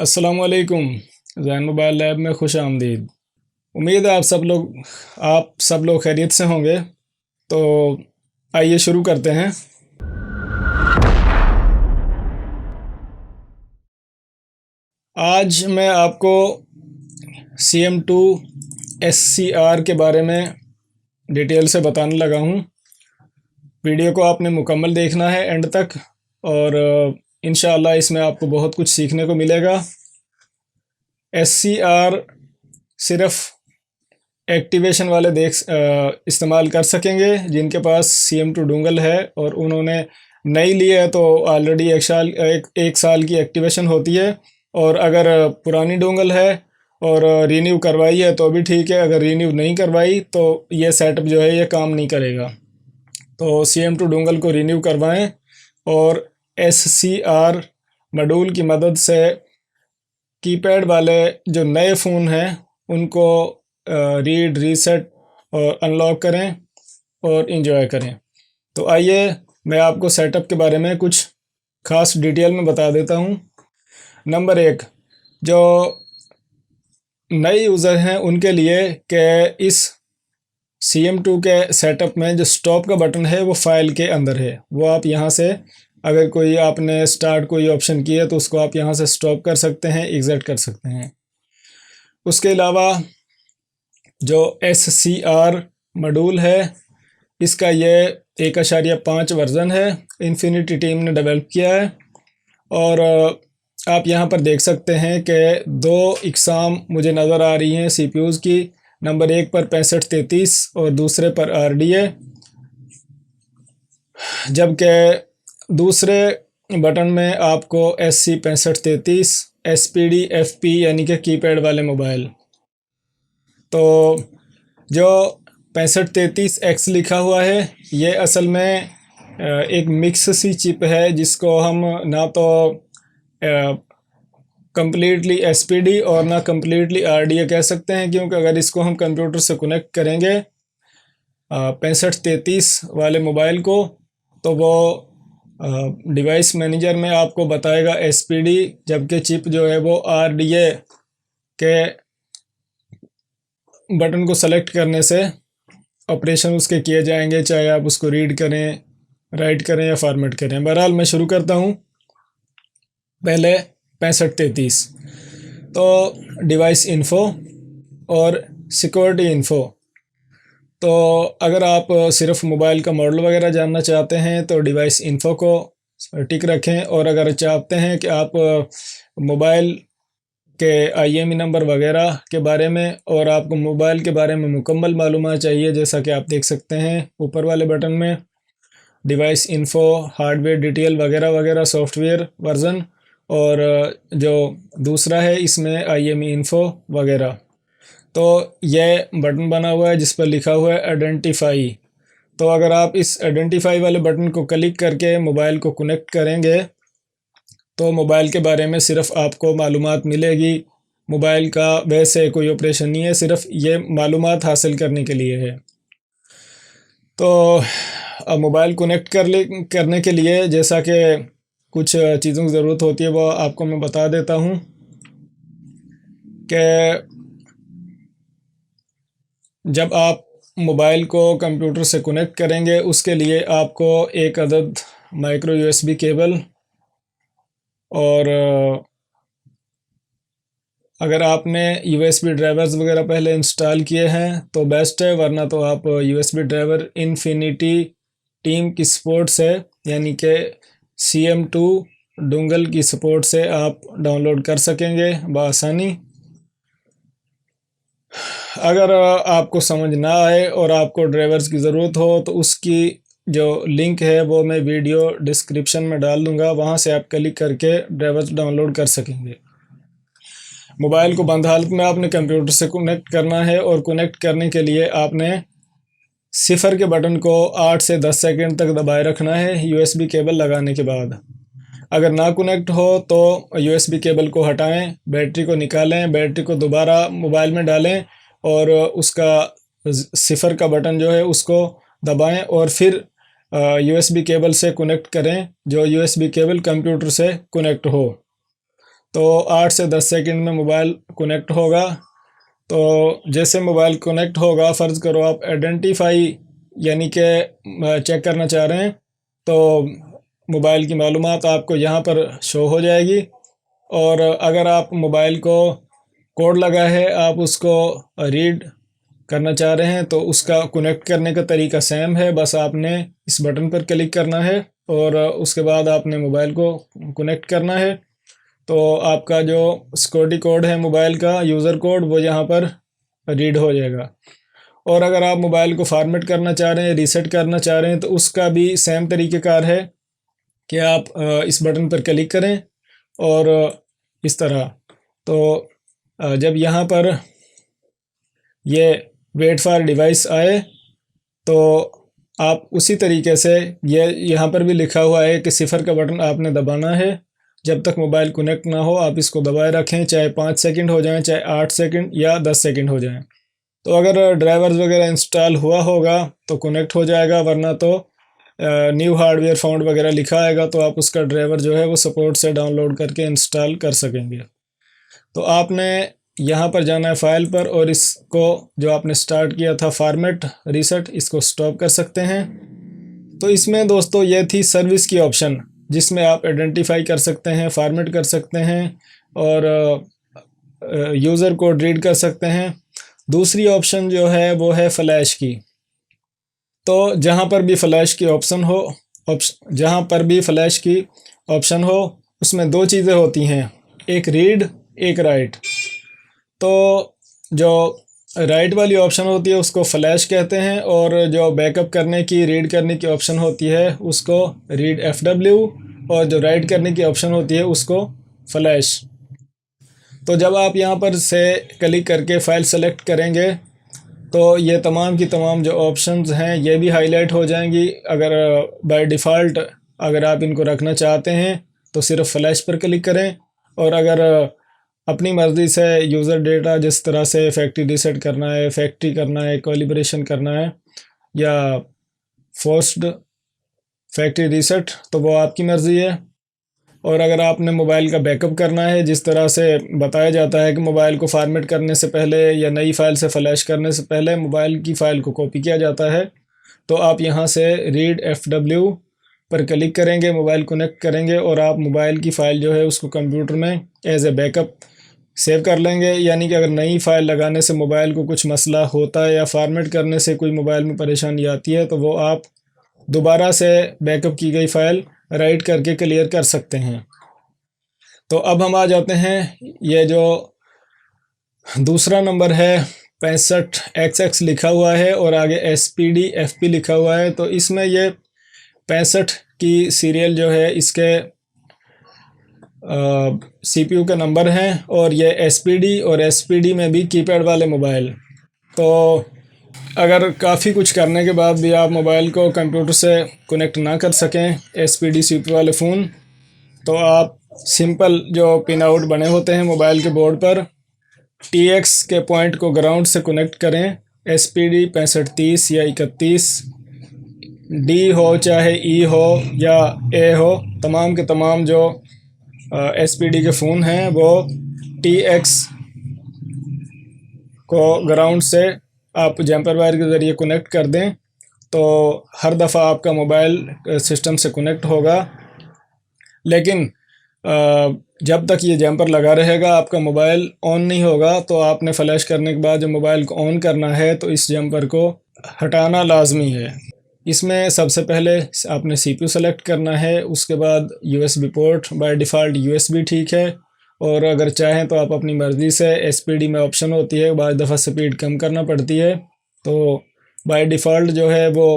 अस्सलामुअलैकुम। Jain mobile lab में खुश आमदीद। उम्मीद है आप सब लोग खैरियत से होंगे। तो आइए शुरू करते हैं। आज मैं आपको CM2 SCR के बारे में डिटेल से बताने लगा हूँ। वीडियो को आपने मुकम्मल देखना है एंड तक, और इंशाअल्लाह इसमें आपको बहुत कुछ सीखने को मिलेगा। SCR सिर्फ एक्टिवेशन वाले इस्तेमाल कर सकेंगे जिनके पास CM2 डोंगल है और उन्होंने नई ली है, तो ऑलरेडी एक साल की एक्टिवेशन होती है। और अगर पुरानी डोंगल है और रीन्यू करवाई है तो भी ठीक है, अगर रीन्यू नहीं करवाई तो ये सेटअप जो है ये काम नहीं करेगा। तो CM2 डोंगल को रीन्यू करवाएं और SCR मॉड्यूल की मदद से कीपैड वाले जो नए फ़ोन हैं उनको रीड, रीसेट और अनलॉक करें और इन्जॉय करें। तो आइए मैं आपको सेटअप के बारे में कुछ खास डिटेल में बता देता हूँ। नंबर 1, जो नए यूज़र हैं उनके लिए कि इस CM2 के सेटअप में जो स्टॉप का बटन है वो फाइल के अंदर है। वो आप यहाँ से, अगर कोई आपने स्टार्ट कोई ऑप्शन किया तो उसको आप यहाँ से स्टॉप कर सकते हैं, एग्ज़िट कर सकते हैं। उसके अलावा जो SCR मॉड्यूल है इसका ये 1.5 वर्ज़न है, इन्फिनिटी टीम ने डेवलप किया है। और आप यहाँ पर देख सकते हैं कि 2 इकसाम मुझे नज़र आ रही हैं CPUs की। नंबर 1 पर 6533 और दूसरे पर RDA, जबकि दूसरे बटन में आपको SC 6533 SPD FP यानी कि कीपैड वाले मोबाइल। तो जो 6533X लिखा हुआ है ये असल में एक मिक्स सी चिप है जिसको हम ना तो कम्प्लीटली SPD और ना कम्प्लीटली RDA कह सकते हैं, क्योंकि अगर इसको हम कंप्यूटर से कनेक्ट करेंगे 6533 वाले मोबाइल को तो वो डिवाइस मैनेजर में आपको बताएगा SPD, जबकि चिप जो है वो RDA के बटन को सेलेक्ट करने से ऑपरेशन उसके किए जाएंगे, चाहे आप उसको रीड करें, राइट करें या फॉर्मेट करें। बहरहाल मैं शुरू करता हूँ। पहले 6533, तो डिवाइस इन्फो और सिक्योरिटी इन्फो। तो अगर आप सिर्फ मोबाइल का मॉडल वगैरह जानना चाहते हैं तो डिवाइस इन्फो को टिक रखें, और अगर चाहते हैं कि आप मोबाइल के IMEI नंबर वगैरह के बारे में और आपको मोबाइल के बारे में मुकम्मल मालूमात चाहिए, जैसा कि आप देख सकते हैं ऊपर वाले बटन में डिवाइस इन्फो, हार्डवेयर डिटेल वगैरह वगैरह, सॉफ्टवेयर वर्जन, और जो दूसरा है इसमें IMEI इन्फो वगैरह। तो यह बटन बना हुआ है जिस पर लिखा हुआ है आइडेंटिफाई। तो अगर आप इस आइडेंटिफाई वाले बटन को क्लिक करके मोबाइल को कनेक्ट करेंगे तो मोबाइल के बारे में सिर्फ आपको मालूमात मिलेगी। मोबाइल का वैसे कोई ऑपरेशन नहीं है, सिर्फ ये मालूमात हासिल करने के लिए है। तो अब मोबाइल कनेक्ट करने के लिए जैसा कि कुछ चीज़ों की ज़रूरत होती है वो आपको मैं बता देता हूँ कि जब आप मोबाइल को कंप्यूटर से कनेक्ट करेंगे उसके लिए आपको एक अदद माइक्रो USB केबल, और अगर आपने USB ड्राइवर्स वगैरह पहले इंस्टॉल किए हैं तो बेस्ट है, वरना तो आप USB ड्राइवर इन्फिनिटी टीम की सपोर्ट से यानी कि CM2 डोंगल की सपोर्ट से आप डाउनलोड कर सकेंगे बआसानी। अगर आपको समझ ना आए और आपको ड्राइवर्स की ज़रूरत हो तो उसकी जो लिंक है वो मैं वीडियो डिस्क्रिप्शन में डाल दूँगा, वहाँ से आप क्लिक करके ड्राइवर्स डाउनलोड कर सकेंगे। मोबाइल को बंद हालत में आपने कंप्यूटर से कनेक्ट करना है, और कनेक्ट करने के लिए आपने सिफर के बटन को 8 से 10 सेकंड तक दबाए रखना है USB केबल लगाने के बाद। अगर ना कनेक्ट हो तो USB केबल को हटाएं, बैटरी को निकालें, बैटरी को दोबारा मोबाइल में डालें और उसका सिफर का बटन जो है उसको दबाएं और फिर USB केबल से कनेक्ट करें, जो USB केबल कंप्यूटर से कनेक्ट हो। तो 8 से 10 सेकंड में मोबाइल कनेक्ट होगा। तो जैसे मोबाइल कनेक्ट होगा, फ़र्ज़ करो आप आइडेंटिफाई यानी कि चेक करना चाह रहे हैं, तो मोबाइल की मालूमात आपको यहाँ पर शो हो जाएगी। और अगर आप मोबाइल को कोड लगा है, आप उसको रीड करना चाह रहे हैं, तो उसका कनेक्ट करने का तरीका सेम है। बस आपने इस बटन पर क्लिक करना है और उसके बाद आपने मोबाइल को कनेक्ट करना है। तो आपका जो सिक्योरिटी कोड है मोबाइल का, यूज़र कोड, वो यहाँ पर रीड हो जाएगा। और अगर आप मोबाइल को फॉर्मेट करना चाह रहे हैं, रीसेट करना चाह रहे हैं, तो उसका भी सेम तरीक़ेकार है कि आप इस बटन पर क्लिक करें और इस तरह। तो जब यहाँ पर ये वेट फॉर डिवाइस आए, तो आप उसी तरीके से, ये यहाँ पर भी लिखा हुआ है कि 0 का बटन आपने दबाना है। जब तक मोबाइल कनेक्ट ना हो आप इसको दबाए रखें, चाहे 5 सेकंड हो जाएं, चाहे 8 सेकंड या 10 सेकंड हो जाएं। तो अगर ड्राइवर्स वगैरह इंस्टॉल हुआ होगा तो कनेक्ट हो जाएगा, वरना तो न्यू हार्डवेयर फाउंड वगैरह लिखा आएगा, तो आप उसका ड्राइवर जो है वो सपोर्ट से डाउनलोड करके इंस्टॉल कर सकेंगे। तो आपने यहाँ पर जाना है फाइल पर, और इसको जो आपने स्टार्ट किया था फॉर्मेट रीसेट, इसको स्टॉप कर सकते हैं। तो इसमें दोस्तों ये थी सर्विस की ऑप्शन, जिसमें आप आइडेंटिफाई कर सकते हैं, फॉर्मेट कर सकते हैं और यूज़र कोड रीड कर सकते हैं। दूसरी ऑप्शन जो है वो है फ्लैश की। तो जहाँ पर भी फ्लैश की ऑप्शन हो, जहाँ पर भी फ्लैश की ऑप्शन हो, उसमें दो चीज़ें होती हैं, एक रीड, एक राइट। तो जो राइट वाली ऑप्शन होती है उसको फ्लैश कहते हैं, और जो बैकअप करने की, रीड करने की ऑप्शन होती है उसको रीड FW, और जो राइट करने की ऑप्शन होती है उसको फ्लैश। तो जब आप यहाँ पर से क्लिक करके फ़ाइल सेलेक्ट करेंगे, तो ये तमाम की तमाम जो ऑप्शंस हैं ये भी हाईलाइट हो जाएंगी। अगर बाय डिफ़ॉल्ट अगर आप इनको रखना चाहते हैं तो सिर्फ फ्लैश पर क्लिक करें, और अगर अपनी मर्ज़ी से यूज़र डेटा जिस तरह से फैक्ट्री रीसेट करना है, फैक्ट्री करना है, कैलिब्रेशन करना है, या फोर्स्ड फैक्ट्री रीसेट, तो वो आपकी मर्ज़ी है। और अगर आपने मोबाइल का बैकअप करना है, जिस तरह से बताया जाता है कि मोबाइल को फॉर्मेट करने से पहले या नई फ़ाइल से फ्लैश करने से पहले मोबाइल की फ़ाइल को कॉपी किया जाता है, तो आप यहाँ से रीड FW पर क्लिक करेंगे, मोबाइल कनेक्ट करेंगे, और आप मोबाइल की फ़ाइल जो है उसको कंप्यूटर में एज ए बैकअप सेव कर लेंगे। यानी कि अगर नई फ़ाइल लगाने से मोबाइल को कुछ मसला होता है या फॉर्मेट करने से कोई मोबाइल में परेशानी आती है, तो वो आप दोबारा से बैकअप की गई फ़ाइल राइट करके क्लियर कर सकते हैं। तो अब हम आ जाते हैं, ये जो दूसरा नंबर है 65XX लिखा हुआ है और आगे SPD FP लिखा हुआ है। तो इसमें ये 65 की सीरियल जो है इसके CPU के नंबर हैं, और ये SPD, और SPD में भी कीपैड वाले मोबाइल। तो अगर काफ़ी कुछ करने के बाद भी आप मोबाइल को कंप्यूटर से कनेक्ट ना कर सकें SPD CPU वाले फ़ोन, तो आप सिंपल जो पिन आउट बने होते हैं मोबाइल के बोर्ड पर, TX के पॉइंट को ग्राउंड से कनेक्ट करें, SPD 6530 या 31, D हो चाहे E हो या A हो, तमाम के तमाम जो SPD के फ़ोन हैं वो TX को ग्राउंड से आप जम्पर वायर के ज़रिए कनेक्ट कर दें, तो हर दफ़ा आपका मोबाइल सिस्टम से कनेक्ट होगा। लेकिन जब तक ये जम्पर लगा रहेगा आपका मोबाइल ऑन नहीं होगा। तो आपने फ़लैश करने के बाद जब मोबाइल को ऑन करना है तो इस जम्पर को हटाना लाजमी है। इसमें सबसे पहले आपने CPU सेलेक्ट करना है, उसके बाद USB port, by default USB ठीक है, और अगर चाहें तो आप अपनी मर्ज़ी से SPD में ऑप्शन होती है, बाद दफ़ा स्पीड कम करना पड़ती है, तो बाय डिफ़ॉल्ट जो है वो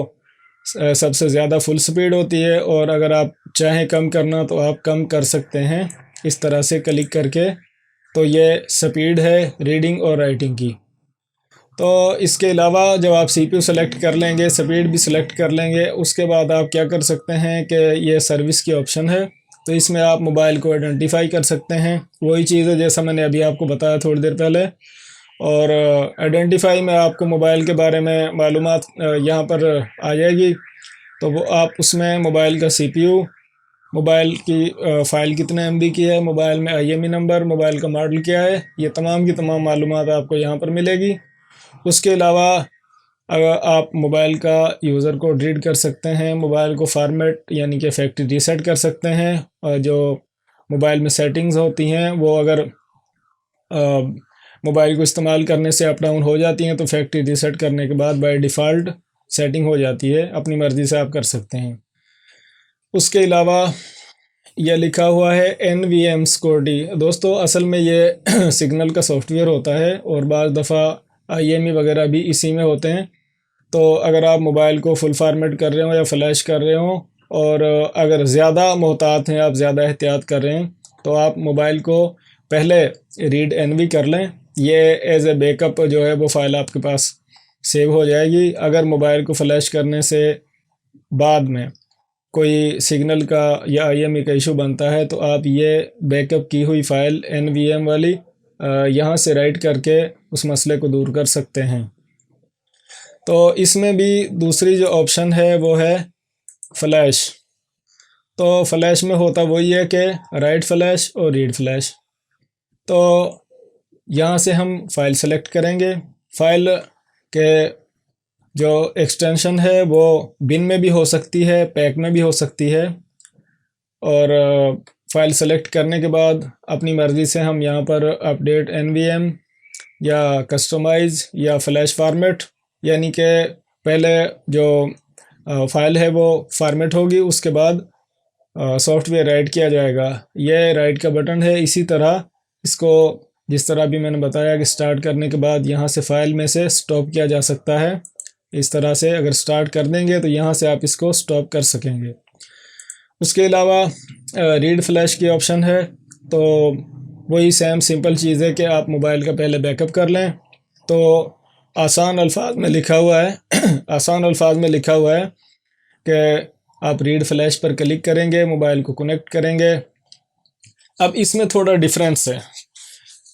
सबसे ज़्यादा फुल स्पीड होती है, और अगर आप चाहें कम करना तो आप कम कर सकते हैं इस तरह से क्लिक करके। तो ये स्पीड है रीडिंग और राइटिंग की। तो इसके अलावा जब आप CPU सेलेक्ट कर लेंगे, स्पीड भी सेलेक्ट कर लेंगे, उसके बाद आप क्या कर सकते हैं कि ये सर्विस की ऑप्शन है, तो इसमें आप मोबाइल को आइडेंटिफाई कर सकते हैं। वही चीज़ है जैसा मैंने अभी आपको बताया थोड़ी देर पहले। और आइडेंटिफाई में आपको मोबाइल के बारे में मालूमात यहाँ पर आ जाएगी, तो वो आप उसमें मोबाइल का CPU, मोबाइल की फ़ाइल कितने MB की है, मोबाइल में IMEI नंबर, मोबाइल का मॉडल क्या है, ये तमाम की तमाम मालूमात आपको यहाँ पर मिलेगी। उसके अलावा अगर आप मोबाइल का यूज़र कोड रीड कर सकते हैं, मोबाइल को फॉर्मेट यानी कि फैक्ट्री रीसेट कर सकते हैं, और जो मोबाइल में सेटिंग्स होती हैं वो अगर मोबाइल को इस्तेमाल करने से अप डाउन हो जाती हैं तो फैक्ट्री रीसेट करने के बाद बाय डिफ़ॉल्ट सेटिंग हो जाती है, अपनी मर्ज़ी से आप कर सकते हैं। उसके अलावा यह लिखा हुआ है NVM सिक्योरिटी। दोस्तों असल में ये सिग्नल का सॉफ्टवेयर होता है और बाज़ दफ़ा IMEI वगैरह भी इसी में होते हैं। तो अगर आप मोबाइल को फुल फॉर्मेट कर रहे हो या फ्लैश कर रहे हो और अगर ज़्यादा मोहतात हैं, आप ज़्यादा एहतियात कर रहे हैं, तो आप मोबाइल को पहले रीड NV कर लें। ये एज ए बैकअप जो है वो फ़ाइल आपके पास सेव हो जाएगी। अगर मोबाइल को फ्लैश करने से बाद में कोई सिग्नल का या IMEI का इशू बनता है तो आप ये बैकअप की हुई फ़ाइल NVM वाली यहाँ से राइट करके उस मसले को दूर कर सकते हैं। तो इसमें भी दूसरी जो ऑप्शन है वो है फ्लैश। तो फ्लैश में होता वही है कि राइट फ्लैश और रीड फ्लैश। तो यहाँ से हम फ़ाइल सेलेक्ट करेंगे। फ़ाइल के जो एक्सटेंशन है वो बिन में भी हो सकती है, पैक में भी हो सकती है, और फ़ाइल सेलेक्ट करने के बाद अपनी मर्ज़ी से हम यहाँ पर अपडेट NVM या कस्टमाइज़ या फ्लैश फॉर्मेट, यानी कि पहले जो फ़ाइल है वो फॉर्मेट होगी, उसके बाद सॉफ्टवेयर राइट किया जाएगा। ये राइट का बटन है। इसी तरह इसको जिस तरह अभी मैंने बताया कि स्टार्ट करने के बाद यहाँ से फ़ाइल में से स्टॉप किया जा सकता है। इस तरह से अगर स्टार्ट कर देंगे तो यहाँ से आप इसको स्टॉप कर सकेंगे। उसके अलावा रीड फ्लैश की ऑप्शन है। तो वही सेम सिंपल चीज़ है कि आप मोबाइल का पहले बैकअप कर लें। तो आसान अल्फाज में लिखा हुआ है आसान अल्फाज में लिखा हुआ है कि आप रीड फ्लैश पर क्लिक करेंगे, मोबाइल को कनेक्ट करेंगे। अब इसमें थोड़ा डिफरेंस है।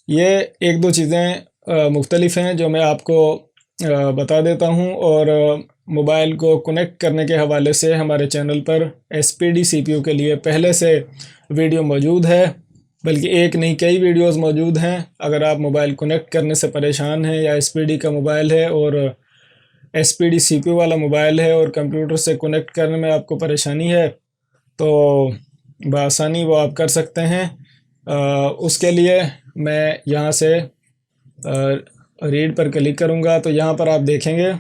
ये एक दो चीज़ें मुख्तलिफ हैं जो मैं आपको बता देता हूँ, और मोबाइल को कनेक्ट करने के हवाले से हमारे चैनल पर SPD CPU के लिए पहले से वीडियो मौजूद है, बल्कि एक नहीं कई वीडियोस मौजूद हैं। अगर आप मोबाइल कनेक्ट करने से परेशान हैं या SPD का मोबाइल है और SPD CPU वाला मोबाइल है और कंप्यूटर से कनेक्ट करने में आपको परेशानी है, तो बआसानी वो आप कर सकते हैं। उसके लिए मैं यहाँ से रीड पर क्लिक करूँगा तो यहाँ पर आप देखेंगे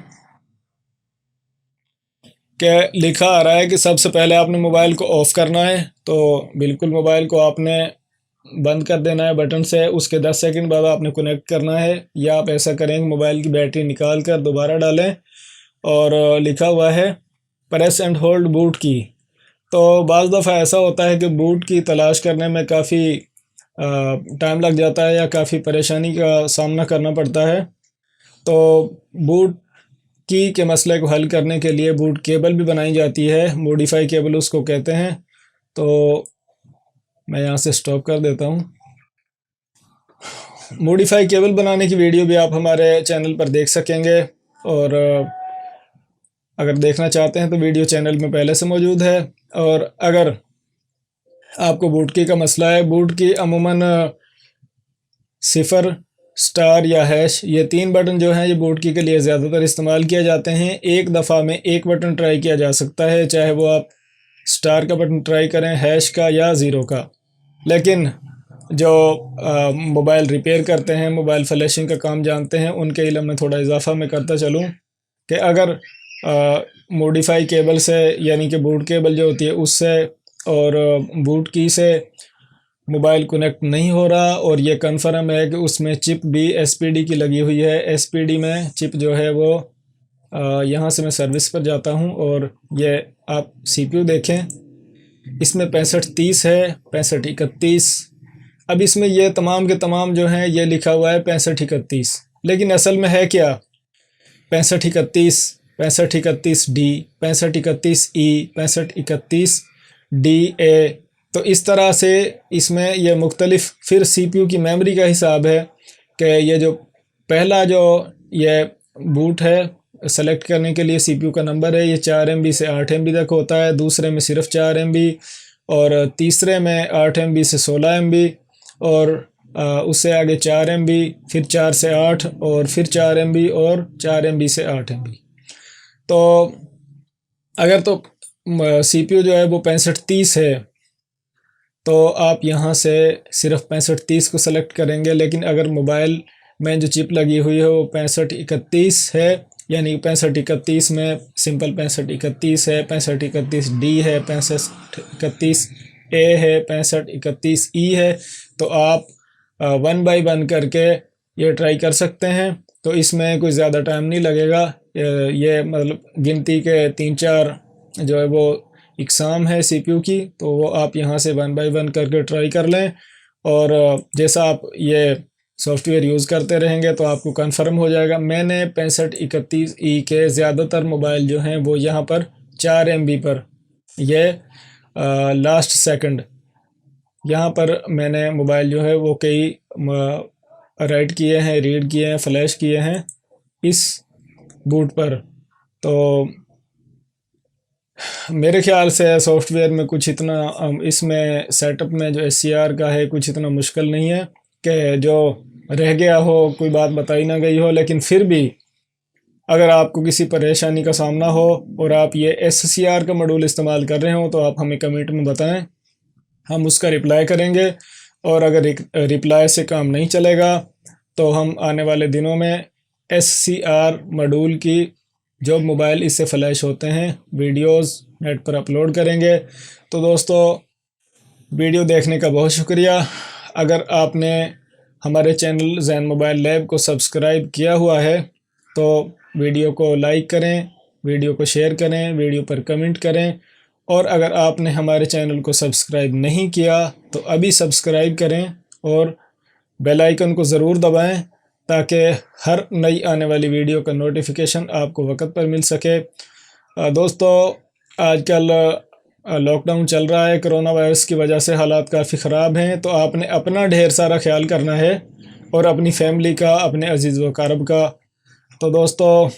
कि लिखा आ रहा है कि सबसे पहले आपने मोबाइल को ऑफ़ करना है। तो बिल्कुल मोबाइल को आपने बंद कर देना है बटन से। उसके 10 सेकंड बाद आपने कनेक्ट करना है, या आप ऐसा करें मोबाइल की बैटरी निकाल कर दोबारा डालें, और लिखा हुआ है प्रेस एंड होल्ड बूट की। तो बाज़ दफ़ा ऐसा होता है कि बूट की तलाश करने में काफ़ी टाइम लग जाता है या काफ़ी परेशानी का सामना करना पड़ता है। तो बूट की के मसले को हल करने के लिए बूट केबल भी बनाई जाती है, मॉडिफाई केबल उसको कहते हैं। तो मैं यहाँ से स्टॉप कर देता हूँ। मॉडिफाई केबल बनाने की वीडियो भी आप हमारे चैनल पर देख सकेंगे, और अगर देखना चाहते हैं तो वीडियो चैनल में पहले से मौजूद है। और अगर आपको बूट की का मसला है, बूट की अमूमन 0 स्टार या हैश, ये 3 बटन जो हैं ये बूट की के लिए ज़्यादातर इस्तेमाल किए जाते हैं। एक दफ़ा में एक बटन ट्राई किया जा सकता है, चाहे वो आप स्टार का बटन ट्राई करें, हैश का या 0 का। लेकिन जो मोबाइल रिपेयर करते हैं, मोबाइल फ्लैशिंग का काम जानते हैं, उनके इल्म में थोड़ा इजाफा मैं करता चलूँ कि अगर मॉडिफाई केबल से, यानी कि बूट केबल जो होती है उससे और बूट की से मोबाइल कनेक्ट नहीं हो रहा, और ये कन्फर्म है कि उसमें चिप भी SPD की लगी हुई है। SPD में चिप जो है वो यहाँ से मैं सर्विस पर जाता हूँ, और ये आप CPU देखें, इसमें 6530 है, 6531। अब इसमें ये तमाम के तमाम जो हैं ये लिखा हुआ है 6531, लेकिन असल में है क्या 6531, 6531D, 6531E, 6531DA। तो इस तरह से इसमें ये मुख्तलिफ फिर CPU की मेमोरी का हिसाब है कि ये जो पहला जो ये बूट है सेलेक्ट करने के लिए CPU का नंबर है, ये 4 MB से 8 MB तक होता है। दूसरे में सिर्फ 4 MB, और तीसरे में 8 MB से 16 MB, और उससे आगे 4 MB, फिर 4 से 8, और फिर 4 MB, और 4 MB से 8 MB। तो अगर तो CPU जो है वो 6530 है, तो आप यहाँ से सिर्फ 6530 को सेलेक्ट करेंगे। लेकिन अगर मोबाइल में जो चिप लगी हुई है वो 6531 है, यानी 6531 में सिंपल 6531 है, 6531D है, 6531A है, 6531E है, तो आप 1 बाई 1 करके ये ट्राई कर सकते हैं। तो इसमें कोई ज़्यादा टाइम नहीं लगेगा। ये मतलब गिनती के 3-4 जो है वो एग्ज़ाम है CPU की, तो वो आप यहाँ से 1 बाई 1 करके ट्राई कर लें। और जैसा आप ये सॉफ्टवेयर यूज़ करते रहेंगे तो आपको कंफर्म हो जाएगा। मैंने 6531E के ज़्यादातर मोबाइल जो हैं वो यहाँ पर 4 MB पर, ये लास्ट सेकंड यहाँ पर मैंने मोबाइल जो है वो कई राइट किए हैं, रीड किए हैं, फ्लैश किए हैं इस बूट पर। तो मेरे ख्याल से सॉफ्टवेयर में कुछ इतना इसमें सेटअप में जो SCR का है कुछ इतना मुश्किल नहीं है कि जो रह गया हो कोई बात बताई ना गई हो। लेकिन फिर भी अगर आपको किसी परेशानी का सामना हो और आप ये SCR का मॉड्यूल इस्तेमाल कर रहे हो तो आप हमें कमेंट में बताएं, हम उसका रिप्लाई करेंगे। और अगर रिप्लाई से काम नहीं चलेगा तो हम आने वाले दिनों में SCR मॉड्यूल की जो मोबाइल इससे फ्लैश होते हैं वीडियोस नेट पर अपलोड करेंगे। तो दोस्तों, वीडियो देखने का बहुत शुक्रिया। अगर आपने हमारे चैनल जैन मोबाइल लैब को सब्सक्राइब किया हुआ है तो वीडियो को लाइक करें, वीडियो को शेयर करें, वीडियो पर कमेंट करें। और अगर आपने हमारे चैनल को सब्सक्राइब नहीं किया तो अभी सब्सक्राइब करें और बेल आइकन को ज़रूर दबाएं ताकि हर नई आने वाली वीडियो का नोटिफिकेशन आपको वक्त पर मिल सके। दोस्तों, आजकल लॉकडाउन चल रहा है, कोरोना वायरस की वजह से हालात काफ़ी ख़राब हैं, तो आपने अपना ढेर सारा ख्याल करना है और अपनी फैमिली का, अपने अजीज़ व क़रीब का। तो दोस्तों,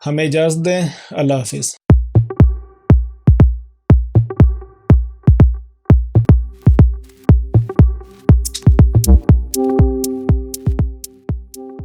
हमें इजाज़त दें। अल्लाह हाफ़िज़।